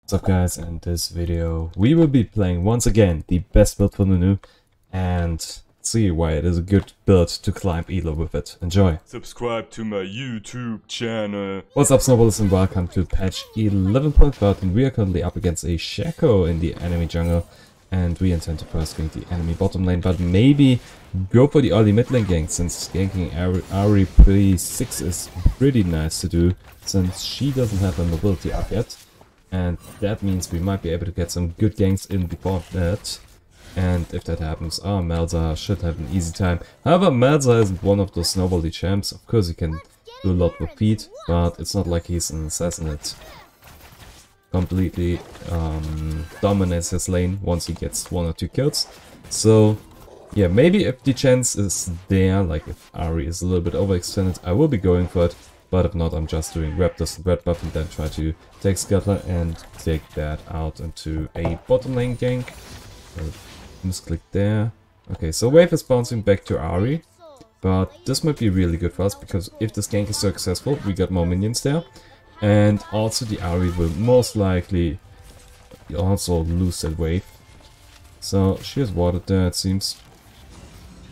What's up guys, in this video we will be playing once again the best build for Nunu and see why it is a good build to climb Elo with it. Enjoy! Subscribe to my YouTube channel. What's up Snowballers and welcome to patch 11.13. We are currently up against a Shaco in the enemy jungle and we intend to first gank the enemy bottom lane, but maybe go for the early mid lane gank, since ganking Ahri pre-6 is pretty nice to do since she doesn't have a mobility up yet. And that means we might be able to get some good ganks in before that. And if that happens, our Malzahar should have an easy time. However, Malzahar isn't one of those snowbally champs. Of course he can do a lot with feed, but it's not like he's an assassin that completely dominates his lane once he gets 1 or 2 kills. So yeah, maybe if the chance is there, like if Ahri is a little bit overextended, I will be going for it. But if not, I'm just doing Raptors and red buff and then try to take Scuttler and take that out into a bottom lane gank. Misclick there. Okay, so wave is bouncing back to Ahri. But this might be really good for us, because if this gank is successful, we got more minions there. And also the Ahri will most likely also lose that wave. So she has warded there, it seems.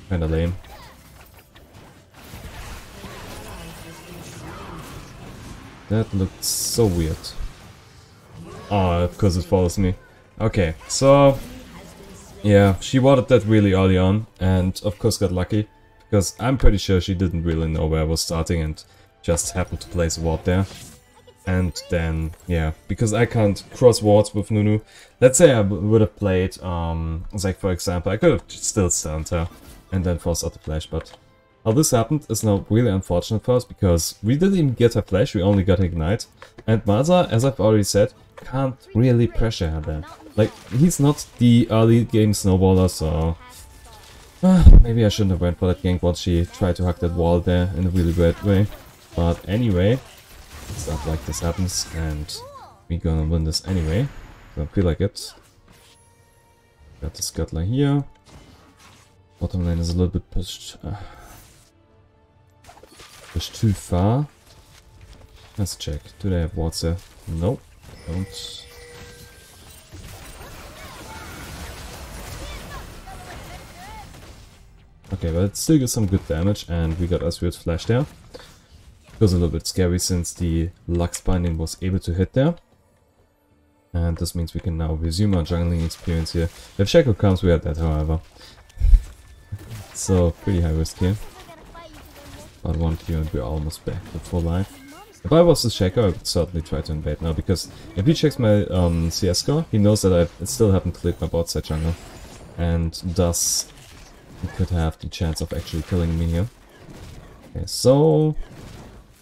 Kinda lame. That looked so weird. Oh, because it follows me. Okay, so yeah, she warded that really early on and of course got lucky, because I'm pretty sure she didn't really know where I was starting and just happened to place a ward there. And then, yeah, because I can't cross wards with Nunu. Let's say I would have played, like for example, I could have still stunned her and then forced out the flash, but how this happened is now really unfortunate for us, because we didn't even get her flash, we only got Ignite. And Malzahar, as I've already said, can't really pressure her there. Like, he's not the early game snowballer, so maybe I shouldn't have went for that gank once she tried to hack that wall there in a really bad way. But anyway, stuff like this happens and we're gonna win this anyway. Don't feel like it. Got the Scuttler here. Bottom lane is a little bit pushed. Pushed too far. Let's check. Do they have wards there? Nope. Don't. Okay, but it still gets some good damage, and we got Asriel's flash there. It was a little bit scary since the Lux binding was able to hit there. And this means we can now resume our jungling experience here. If Shaco comes, we are dead, however. So, pretty high risk here. But 1 Q and we're almost back to full life. If I was the Shaco, I would certainly try to invade now, because if he checks my CS score, he knows that I still haven't cleared my bot side jungle. And thus, he could have the chance of actually killing me here. Okay, so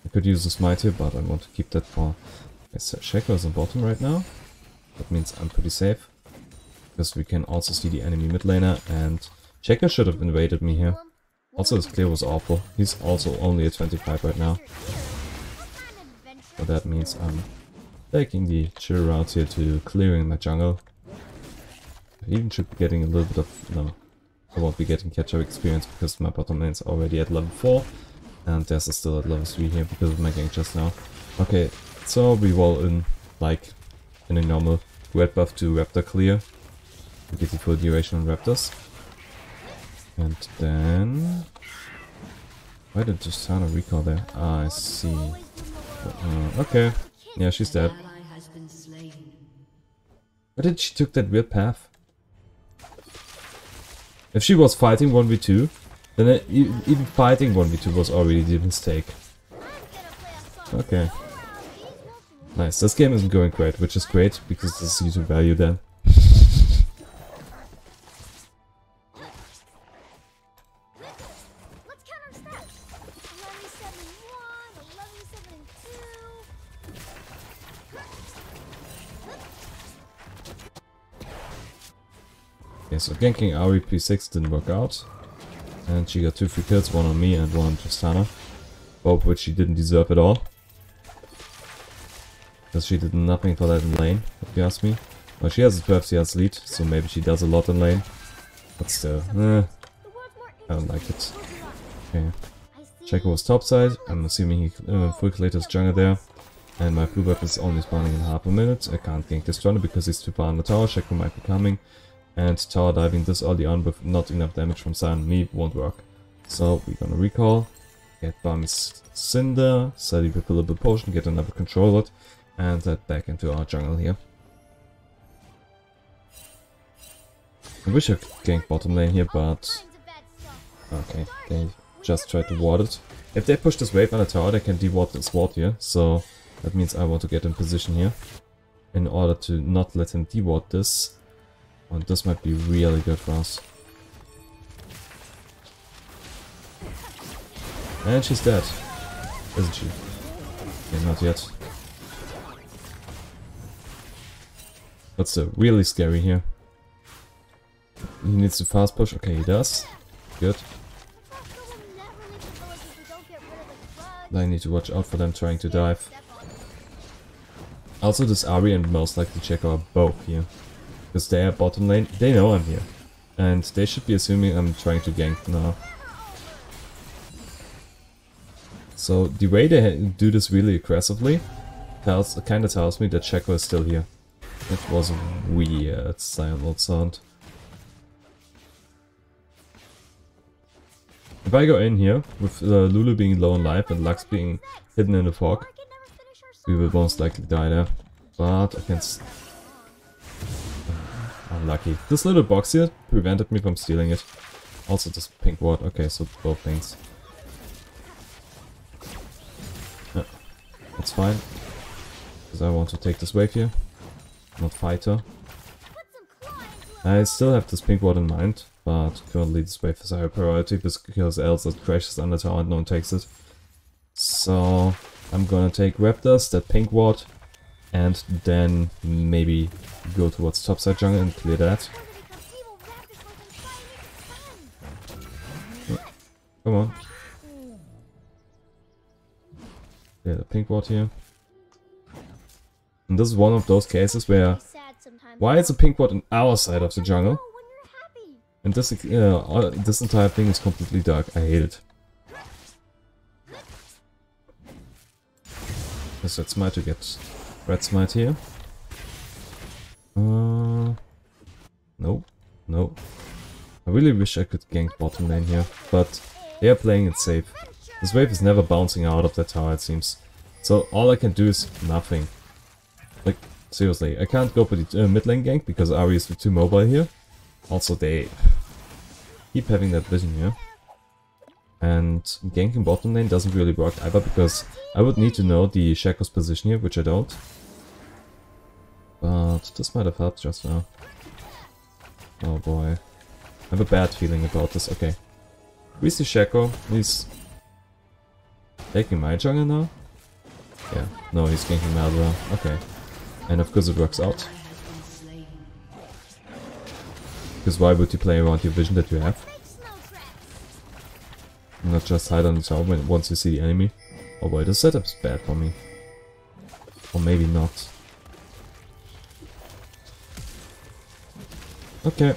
I could use a smite here, but I want to keep that for... Okay, so Shaco is on bottom right now. That means I'm pretty safe, because we can also see the enemy mid laner, and Shaco should have invaded me here. Also, his clear was awful. He's also only at 25 right now. So that means I'm taking the chill route here to clearing my jungle. I even should be getting a little bit of... no, I won't be getting catch-up experience because my bottom lane's already at level 4. And theirs is still at level 3 here because of my gank just now. Okay, so we roll in like in a normal red buff to Raptor clear. To get the full duration on Raptors. And then... why did Tristana recall there? Ah, I see. Okay. Yeah, she's dead. Why did she took that weird path? If she was fighting 1v2, then even fighting 1v2 was already the mistake. Okay. Nice. This game isn't going great, which is great, because this is YouTube value then. Okay, so ganking Ahri P6 didn't work out. And she got 2 free kills, one on me and one on Tristana. Both which she didn't deserve at all. Because she did nothing for that in lane, if you ask me. Well, she has a 12 CS lead, so maybe she does a lot in lane. But still, I don't like it. Okay. Shaco was topside. I'm assuming he full cleared his jungle there. And my blue weapon is only spawning in half a minute. I can't gank this turner because he's too far on the tower. Shaco might be coming. And tower diving this early on with not enough damage from Sion and me won't work. So we're gonna recall. Get Bum's Cinder. Study with a little bit potion. Get another controller. And head back into our jungle here. I wish I could gank bottom lane here, but... Okay, they just tried to ward it. If they push this wave on the tower, they can de-ward this ward here. So that means I want to get in position here. In order to not let him de-ward this. And this might be really good for us. And she's dead. Isn't she? Okay, not yet. But still, really scary here. He needs to fast push. Okay, he does. Good. I need to watch out for them trying to dive. Also, this Ahri and most likely Checo are both here. Because they are bottom lane. They know I'm here. And they should be assuming I'm trying to gank now. So the way they do this really aggressively kinda tells me that Checo is still here. That was a weird silent sound. If I go in here, with Lulu being low on life and Lux being hidden in the fog, we will most likely die there. But I can... Unlucky. This little box here prevented me from stealing it. Also this pink ward. Okay, so both things. Yeah, that's fine. Because I want to take this wave here. Not fight her. I still have this pink ward in mind. But currently this wave is a higher priority because else it crashes on the tower and no one takes it. So I'm gonna take Raptors, that pink ward, and then maybe go towards topside jungle and clear that. Oh, come on. Yeah, the pink ward here. And this is one of those cases where... Why is a pink ward on our side of the jungle? And this entire thing is completely dark. I hate it. Let's red smite to get red smite here. No, no. I really wish I could gank bottom lane here, but they are playing it safe. This wave is never bouncing out of that tower, it seems. So all I can do is nothing. Like, seriously, I can't go for the mid lane gank because Ahri is too mobile here. Also, they keep having that vision here. And ganking bottom lane doesn't really work either because I would need to know the Shaco's position here, which I don't. But this might have helped just now. Oh boy. I have a bad feeling about this. Okay. We see Shaco. He's taking my jungle now? Yeah. No, he's ganking my other. Okay. And of course it works out. Because why would you play around your vision that you have? Not just hide on the tower when once you see the enemy. Oh boy, the setup's bad for me. Or maybe not. Okay.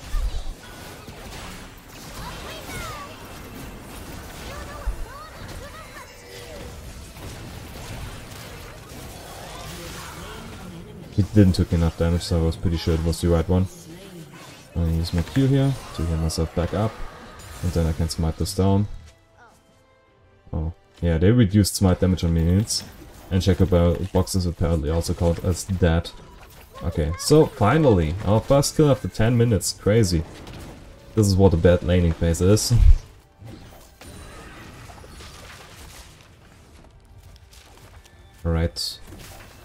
He didn't took enough damage, so I was pretty sure it was the right one. I'm gonna use my Q here to heal myself back up. And then I can smite this down. Oh, yeah, they reduced smite damage on minions. And Shaco boxes apparently also count as dead. Okay, so finally, our first kill after 10 minutes. Crazy. This is what a bad laning phase is. Alright.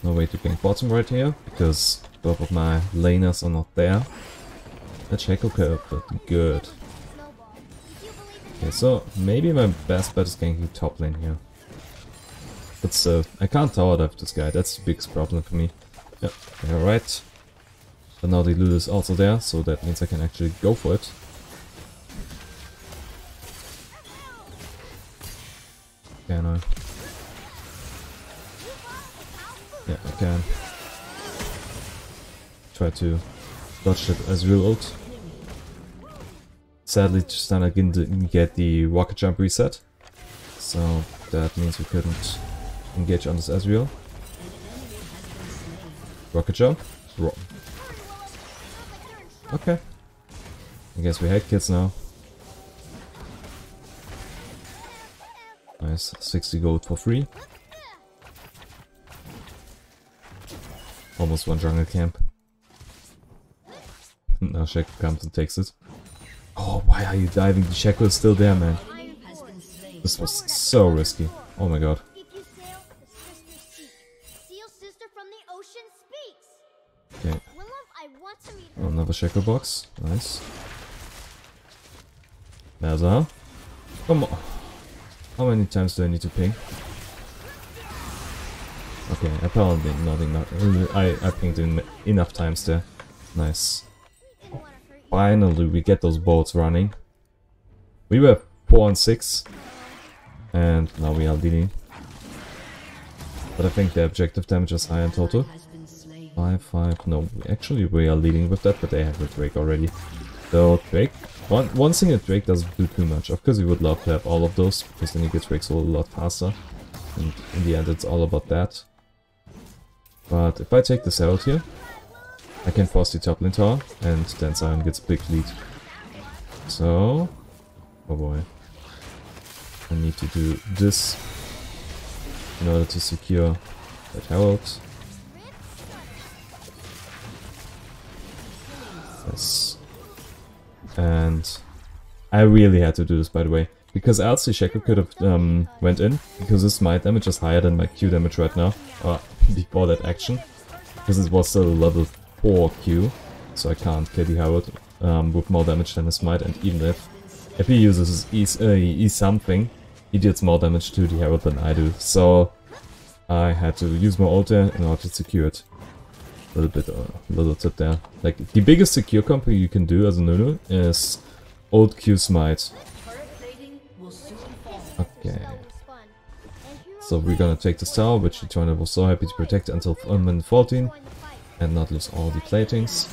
No way to gank bottom right here, because both of my laners are not there. That Shaco curve, but good. Okay, so maybe my best bet is ganking top lane here. But still, I can't tower dive this guy, that's the biggest problem for me. Yep, alright. But now the loot is also there, so that means I can actually go for it. Can I? Yeah, I can. Try to dodge it as real ult. Sadly, Tristana didn't get the rocket jump reset, so that means we couldn't engage on this Ezreal. Rocket jump. Okay. I guess we had kids now. Nice. 60 gold for free. Almost one jungle camp. Now Shaco comes and takes it. Oh, why are you diving? The Shaco is still there, man. This was so risky. Oh my god. Okay. Oh, another Shaco box. Nice. Naza. Come on. How many times do I need to ping? Okay, apparently not enough. I pinged enough times there. Nice. Finally, we get those boats running. We were 4 and 6. And now we are leading. But I think the objective damage is high in total. 5. No, actually we are leading with that, but they have the Drake already. So Drake, one single Drake doesn't do too much. Of course we would love to have all of those, because then you get Drakes a lot faster. And in the end it's all about that. But if I take this out here, I can force the top lane tower, and then Zion gets a big lead. So, oh boy. I need to do this in order to secure that herald. Yes. And I really had to do this, by the way, because else the Shaco could have went in, because his smite damage is higher than my Q damage right now, before that action, because it was still level 4 Q, so I can't kill the herald with more damage than his smite, and even if he uses his E something, he deals more damage to the herald than I do, so I had to use my ult there in order to secure it. Little tip there. Like, the biggest secure combo you can do as a Nunu is ult Q smite. Okay. So we're gonna take this tower, which the tornado was so happy to protect until minute 14 and not lose all the platings.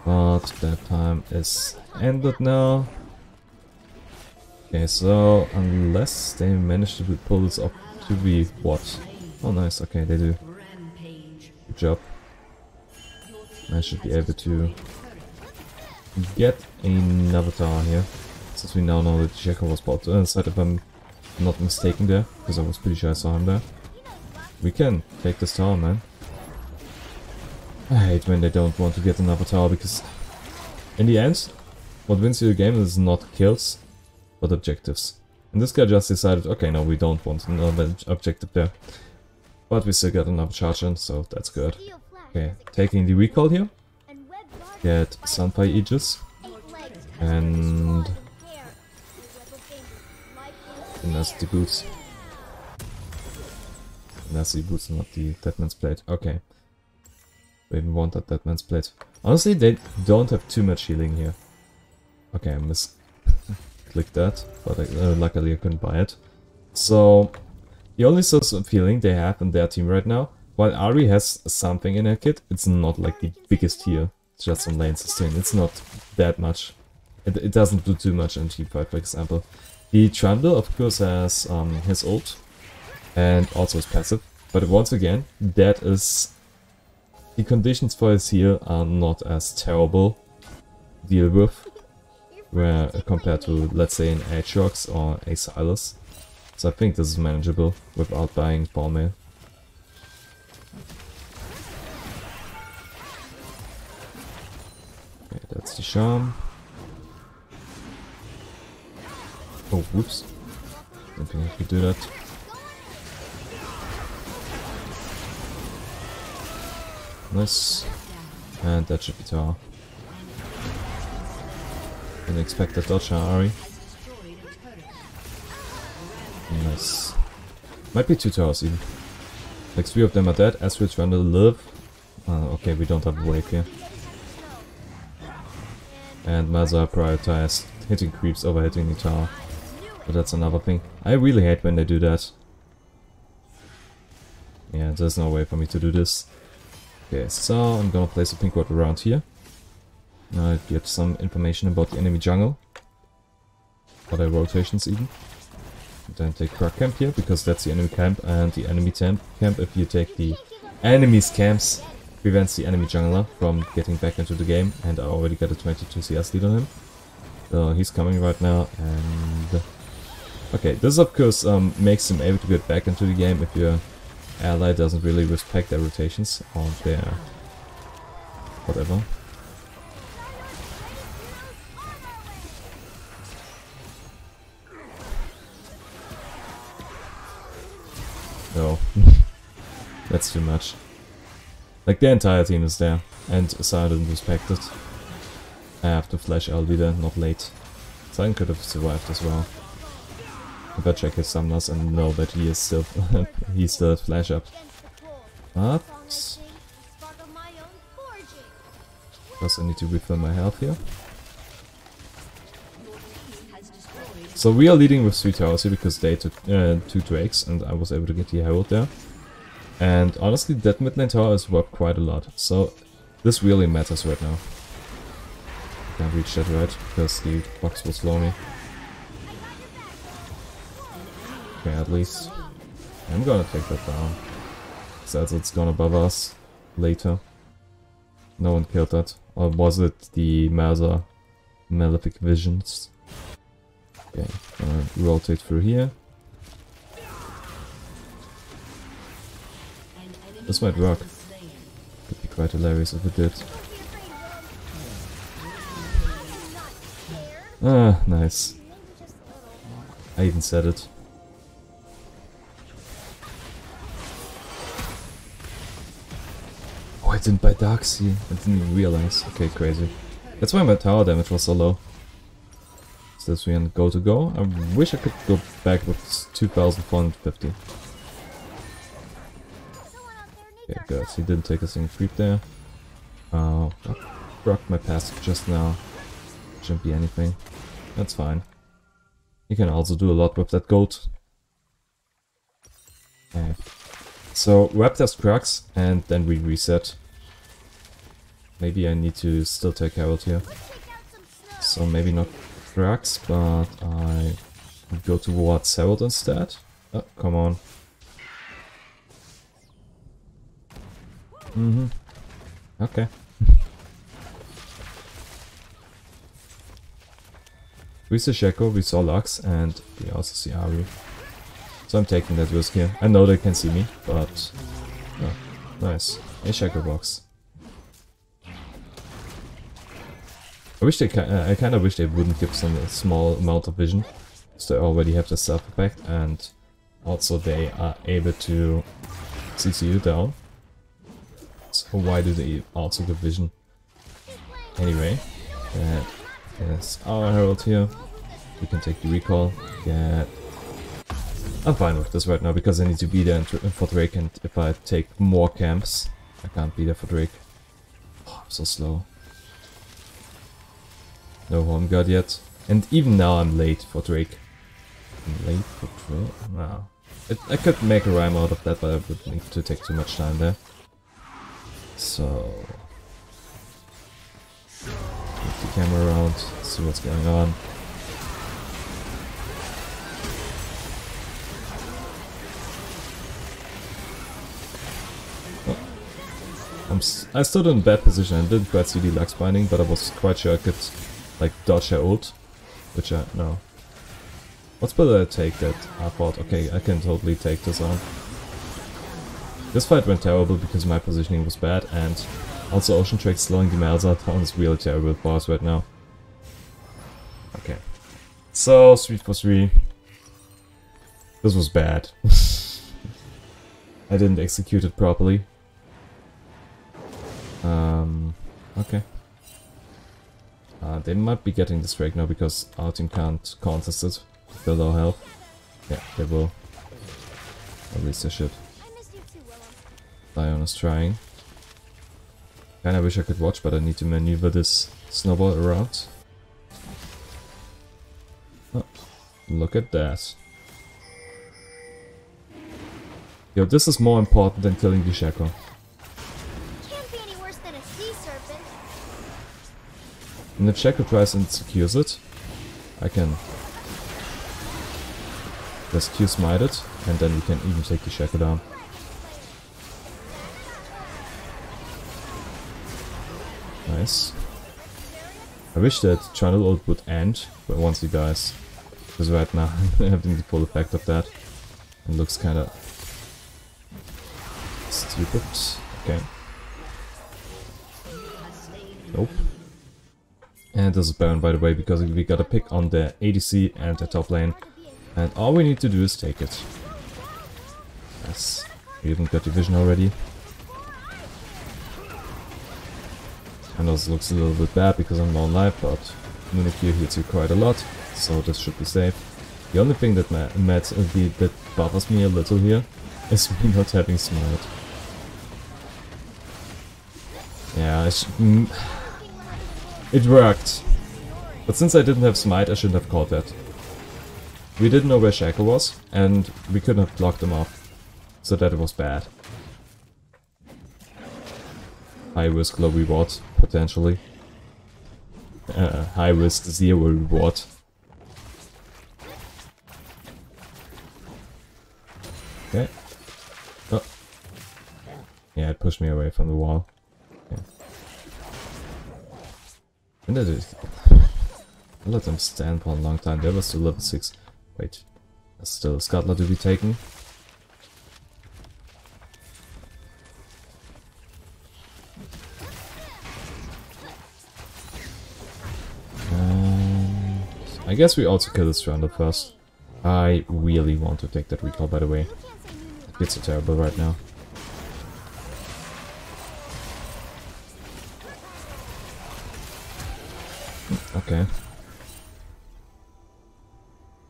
But that time is ended now. Okay, so unless they manage to pull this up to be what? Oh nice, okay, they do. Good job. I should be able to get another tower here, since we now know that Shaco was bought inside, if I'm not mistaken there, because I was pretty sure I saw him there. We can take this tower, man. I hate when they don't want to get another tower, because in the end, what wins you the game is not kills, but objectives. And this guy just decided, okay, no, we don't want another objective there. But we still got another charge in, so that's good. Okay, taking the recall here. Get Sunfire Aegis. And nasty boots. Nasty boots, not the Deadman's Plate. Okay. We even want that Deadman's Plate. Honestly, they don't have too much healing here. Okay, I misclicked that, but luckily I couldn't buy it. So, the only source of healing they have in their team right now, while Ahri has something in her kit, it's not like the biggest heal. It's just some lane sustain. It's not that much. It doesn't do too much in Team 5, for example. The Trundle, of course, has his ult and also his passive. But once again, that is... the conditions for his heal are not as terrible to deal with where compared to, let's say, an Aatrox or a Sylas. So I think this is manageable without buying ball mail. Okay, that's the charm. Oh, whoops. Don't think I could do that. Nice. And that should be tower. Didn't expect that dodge, Ahri. Nice. Might be 2 towers even. Like 3 of them are dead. Astrid's trying to live. Okay, we don't have a wave here. And Mazza prioritized hitting creeps over hitting the tower. But that's another thing. I really hate when they do that. Yeah, there's no way for me to do this. Okay, so I'm gonna place a pink ward around here. Now get some information about the enemy jungle. Or their rotations even. Then take Krug camp here, because that's the enemy camp, and the enemy camp if you take the enemy's camps prevents the enemy jungler from getting back into the game, and I already got a 22 CS lead on him. So he's coming right now, and... Okay, this of course makes him able to get back into the game if your ally doesn't really respect their rotations or their... whatever. No. That's too much. Like, the entire team is there, and Sion didn't respect it. I have to flash Alvida, not late. Sion could have survived as well. But check his summoners and know that he is still he still has flash up. But because I need to refill my health here. So we are leading with 3 towers here because they took 2 drakes and I was able to get the herald there. And honestly, that mid lane tower is worth quite a lot. So this really matters right now. Can't reach that right because the box will slow me. Okay, at least I'm gonna take that down. Says it's gonna above us later. No one killed that. Or was it the Maza Malefic Visions? Okay, gonna rotate through here. This might work. Could be quite hilarious if it did. Ah, nice. I even said it. Oh, I didn't buy Darksea. I didn't even realize. Okay, crazy. That's why my tower damage was so low. So this we go to go. I wish I could go back with 2450. Okay, good. He didn't take a single creep there. Oh, I broke my passive just now. Shouldn't be anything. That's fine. You can also do a lot with that goat. Okay. So Raptor's Crux, and then we reset. Maybe I need to still take Herald here. So maybe not Crux, but I go towards Herald instead. Oh, come on. Okay. We see Shaco, we saw Lux, and we also see Ari. So I'm taking that risk here. I know they can see me, but... Oh, nice. A Shaco box. I kinda wish they wouldn't give some small amount of vision. So they already have the self effect, and also they are able to CC you down. So why do they also give vision? Anyway, yes, our herald here. We can take the recall. Yeah, I'm fine with this right now because I need to be there for Drake, and if I take more camps, I can't be there for Drake. Oh, I'm so slow. No home guard yet, and even now I'm late for Drake. I'm late for Drake? Wow. I could make a rhyme out of that, but I would need to take too much time there. So, move the camera around, see what's going on. Oh. I stood in a bad position. I didn't quite see the Lux binding, but I was quite sure I could like dodge her ult, which I no. What's better I take that? I thought, okay, I can totally take this on. This fight went terrible because my positioning was bad, and also Ocean Drake slowing the Malzahar down is really terrible for us right now. Okay. So, 3 for 3. This was bad. I didn't execute it properly. Okay. They might be getting this Drake now because our team can't contest it with their low health. Yeah, they will. At least they should. Lion is trying. Kinda wish I could watch, but I need to maneuver this snowball around. Oh, look at that. Yo, this is more important than killing the Shaco. Can't be any worse than a sea serpent. And if Shaco tries and secures it, I can just Q smite it, and then we can even take the Shaco down. Nice. I wish that Channel ult would end, but once he dies. Because right now I'm having the full effect of that. It looks kinda stupid. Okay. Nope. And there's a Baron, by the way, because we got a pick on the ADC and the top lane. And all we need to do is take it. Yes. We even got division already. I know this looks a little bit bad because I'm on live, but Nunus here hits you quite a lot, so this should be safe. The only thing that that bothers me a little here is me not having Smite. Yeah, it worked. But since I didn't have Smite, I shouldn't have called that. We didn't know where Shackle was, and we couldn't have blocked him off. So that was bad. High risk, low reward, potentially. High risk, zero reward. Okay. Oh. Yeah, it pushed me away from the wall. Okay. When did it? I let them stand for a long time. There was still level 6. Wait. There's still a Scuttler to be taken. I guess we also kill this round first. I really want to take that recall, by the way. It's so terrible right now. Okay.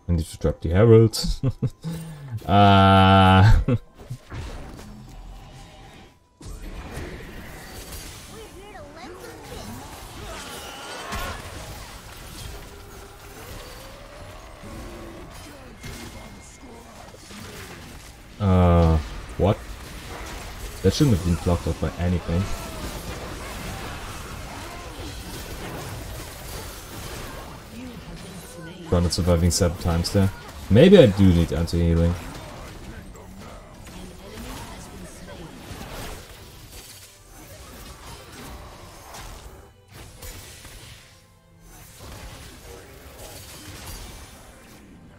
I need to drop the Herald. What? That shouldn't have been blocked out by anything. Granted surviving 7 times there. Maybe I do need anti-healing.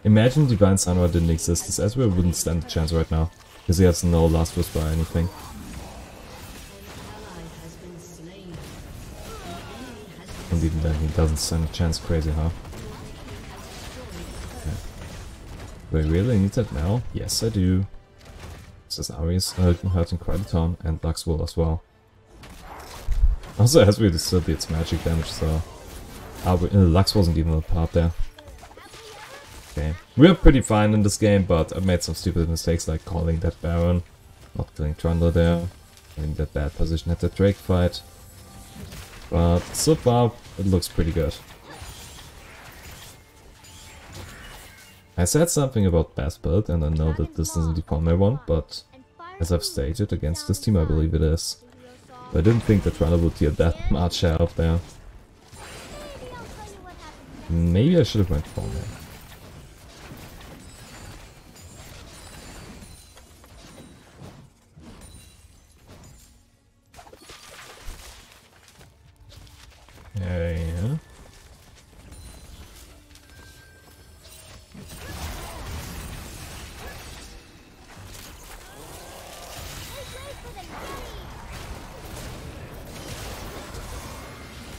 Imagine Divine Sunrise didn't exist, this Ezreal wouldn't stand a chance right now. Because he has no last whisper or anything. And even then he doesn't stand a chance, crazy, huh? Okay. Do I really need that now? Yes, I do. This Ari is hurting quite a ton, and Lux will as well. Also, Ezreal still beats magic damage, so... Lux wasn't even a part there. Okay. We're pretty fine in this game, but I made some stupid mistakes like calling that Baron, not killing Trundle there, in that bad position at the Drake fight. But so far, it looks pretty good. I said something about best build, and I know that this isn't the primary one, but as I've stated, against this team I believe it is. But I didn't think that Trundle would deal that much out there. Maybe I should have went for more. Yeah.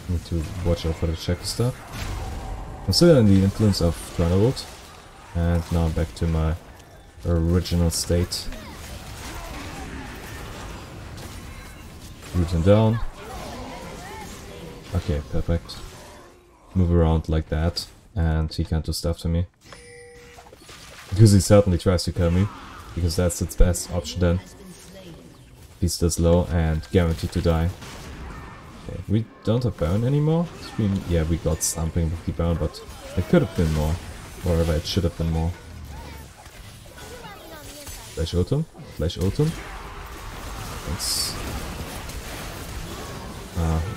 Need to watch out for the checker stuff. I'm still in the influence of Thunderbolt, and now I'm back to my original state. Root him down. Okay, perfect. Move around like that, and he can't do stuff to me. Because he certainly tries to kill me, because that's its best option then. He's this low and guaranteed to die. Okay, we don't have Baron anymore. Yeah, we got something with the Baron, but it could have been more. Or it should have been more. Flash Ultim. Flash Ultim. Thanks.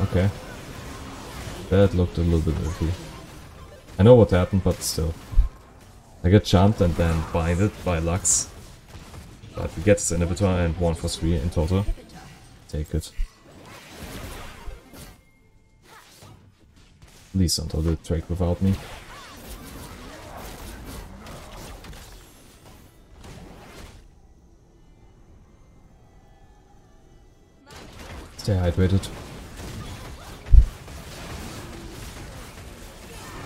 Okay. That looked a little bit iffy. I know what happened, but still. I got jumped and then binded by Lux. But we get this inhibitor and 1 for 3 in total. Take it. least until the Drake without me. Stay hydrated.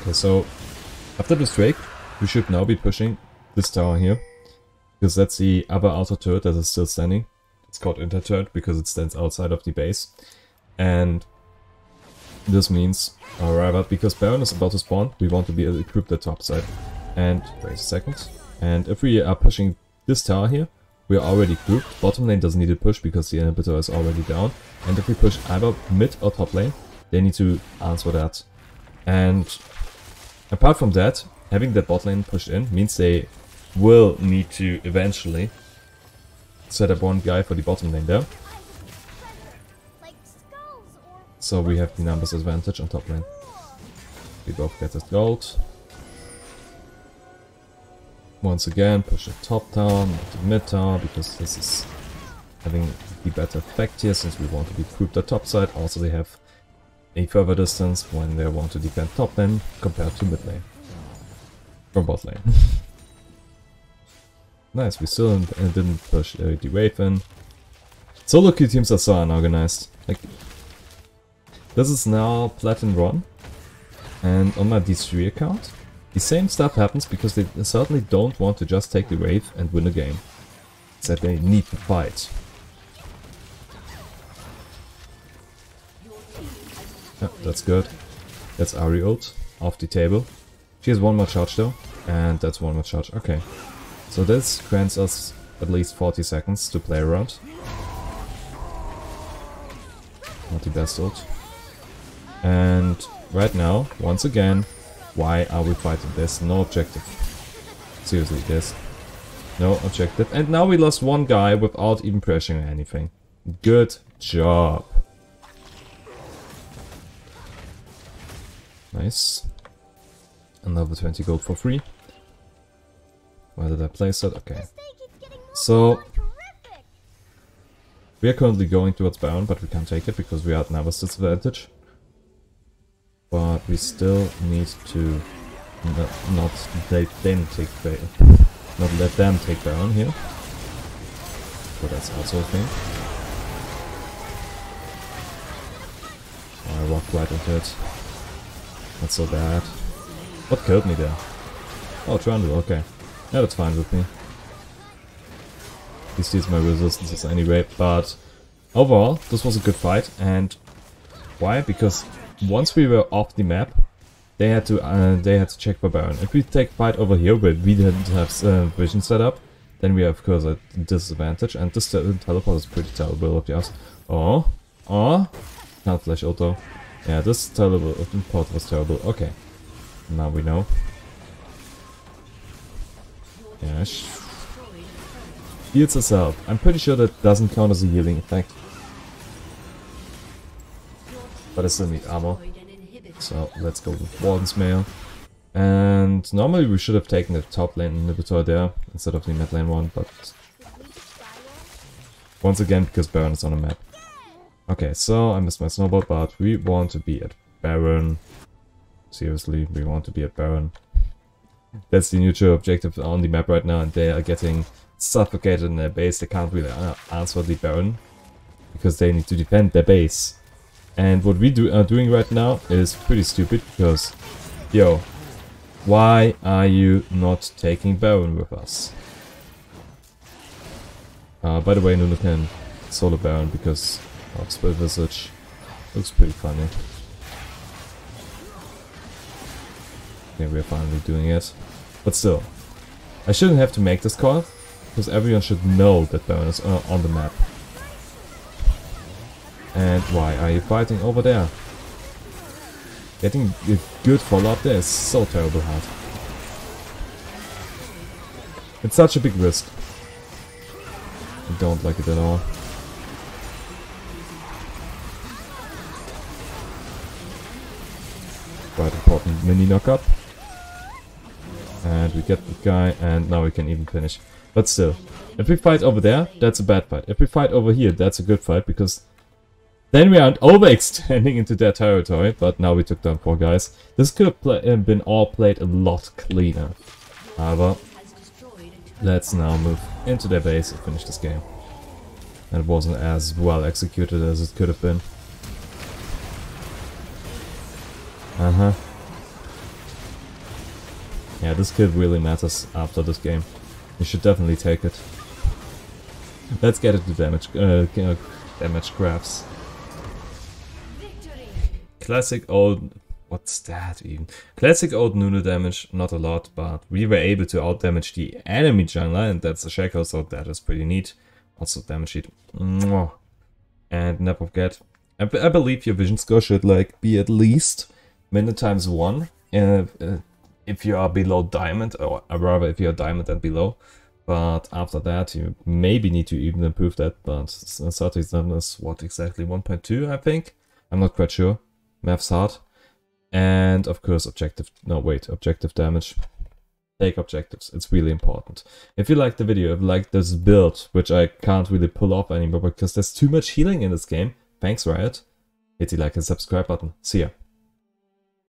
Okay, so after this Drake, we should now be pushing this tower here. Because that's the other outer turret that is still standing. It's called inter turret because it stands outside of the base. And this means, or rather, because Baron is about to spawn, we want to be equipped the top side. And wait a second. And if we are pushing this tower here, we are already grouped. Bottom lane doesn't need to push because the inhibitor is already down. And if we push either mid or top lane, they need to answer that. And apart from that, having that bot lane pushed in means they will need to eventually set up one guy for the bottom lane there. So we have the numbers advantage on top lane. We both get this gold. Once again, push the top tower, not the mid tower, because this is having the better effect here, since we want to be grouped the top side. Also they have a further distance when they want to defend top lane compared to mid lane. Or bot lane. Nice, we still didn't push the wave in. Solo queue teams are so unorganized. Like, this is now Platinum 1, and on my D3 account, the same stuff happens because they certainly don't want to just take the wave and win a game. It's that they need to fight. Yeah, that's good. That's Ari ult off the table. She has one more charge though, and that's one more charge. Okay. So this grants us at least 40 seconds to play around. Not the best ult. And right now, once again, why are we fighting this? No objective. Seriously, this. No objective. And now we lost one guy without even pressuring anything. Good job. Nice. Another 20 gold for free. Where did I place it? Okay. So we are currently going towards Baron, but we can't take it because we are at Nava's disadvantage. But we still need to not let them take Baron here. So that's also a thing. Oh, I walked right into it. Not so bad. What killed me there? Oh, Trundle, okay. Yeah, that's fine with me. He steals my resistances anyway, but overall, this was a good fight. And why? Because once we were off the map, they had to check for Baron. If we take fight over here, where we didn't have vision set up, then we are of course at disadvantage. And this teleport is pretty terrible of yours. Oh, can't flash auto. Yeah, this teleport was terrible. Okay, now we know. Yeah, heals herself. I'm pretty sure that doesn't count as a healing effect. But I still need armor. So let's go with Warden's Mail. And normally we should have taken the top lane inhibitor there instead of the mid lane one, but once again because Baron is on the map. Okay, so I missed my snowball, but we want to be at Baron. Seriously, we want to be at Baron. That's the neutral objective on the map right now, and they are getting suffocated in their base. They can't really answer the Baron because they need to defend their base. And what we are doing right now is pretty stupid because, yo, why are you not taking Baron with us? By the way, Nunu can solo Baron because of Split Visage. Looks pretty funny. Okay, we're finally doing it. But still, I shouldn't have to make this call, because everyone should know that Baron is on the map. And why are you fighting over there? Getting a good follow-up there is so terrible hard. It's such a big risk. I don't like it at all. Quite important mini knockup. And we get the guy, and now we can even finish. But still, if we fight over there, that's a bad fight. If we fight over here, that's a good fight, because Then we aren't overextending into their territory, but now we took down 4 guys. This could have been all played a lot cleaner. However, let's now move into their base and finish this game. And it wasn't as well executed as it could have been. Yeah, this kid really matters after this game. You should definitely take it. Let's get into damage, damage graphs. Classic old... What's that even? Classic old Nunu damage, not a lot, but we were able to outdamage the enemy jungler, and that's a Shaco, so that is pretty neat. Also damage sheet. And never forget, I believe your vision score should like be at least minute times 1 if you are below diamond, or rather if you are diamond and below. But after that you maybe need to even improve that, but 37 is what exactly, 1.2 I think? I'm not quite sure. Math's hard. And of course objective damage. Take objectives, it's really important. If you liked the video, if you liked this build, which I can't really pull off anymore because there's too much healing in this game, thanks Riot, hit the like and subscribe button. See ya.